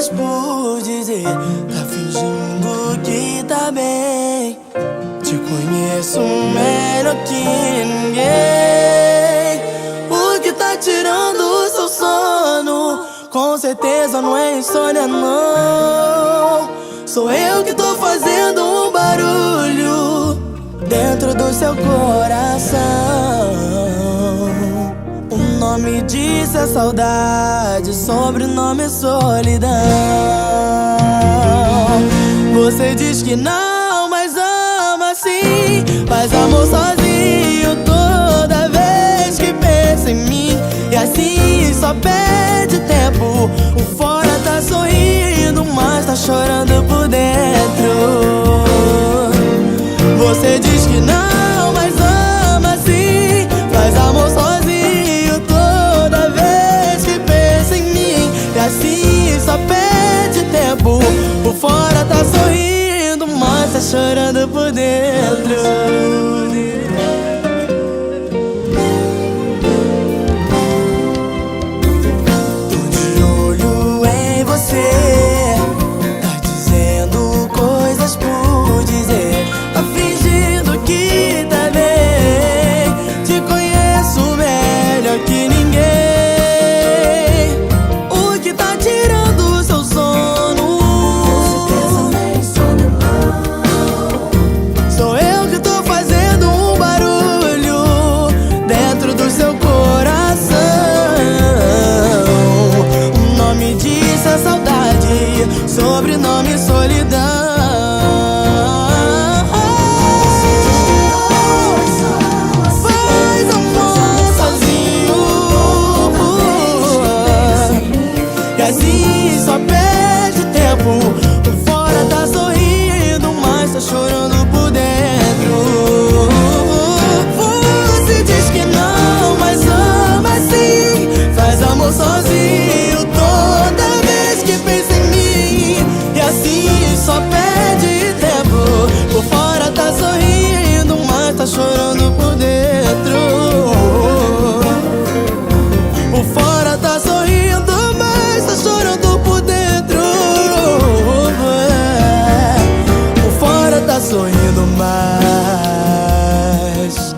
coisas por dizer. Tá fingindo que tá bem. Te conheço melhor que ninguém. O que tá tirando o seu sono? Com certeza não é insônia, não. Sou eu que tô fazendo um barulho dentro do seu coração. O nome disso é saudade, sobrenome é solidão. Você diz que não, mas ama sim. Faz amor sozinho toda vez que pensa em mim. E assim só perde tempo. O fora tá sorrindo, mas tá chorando por dentro. Você diz que não, mas ama sim. Faz amor sozinho toda vez que pensa em mim. E assim só perde tempo. Por fora tá sorrindo, mas tá chorando por dentro. Sobrenome solidão. Faz amor sozinho, e assim só perde tempo. Por fora tá sorrindo, mas tá chorando por dentro. Você diz que não, mas ama sim. Faz amor sozinho toda vez que pensa em mim. E assim só perde tempo. Por fora tá sorrindo, mas tá chorando por dentro. Por fora tá sorrindo, mas tá chorando por dentro. Por fora tá sorrindo, mas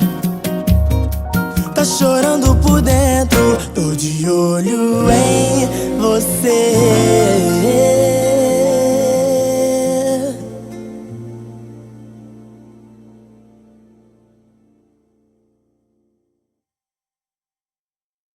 tá chorando por dentro. Tô de olho em você.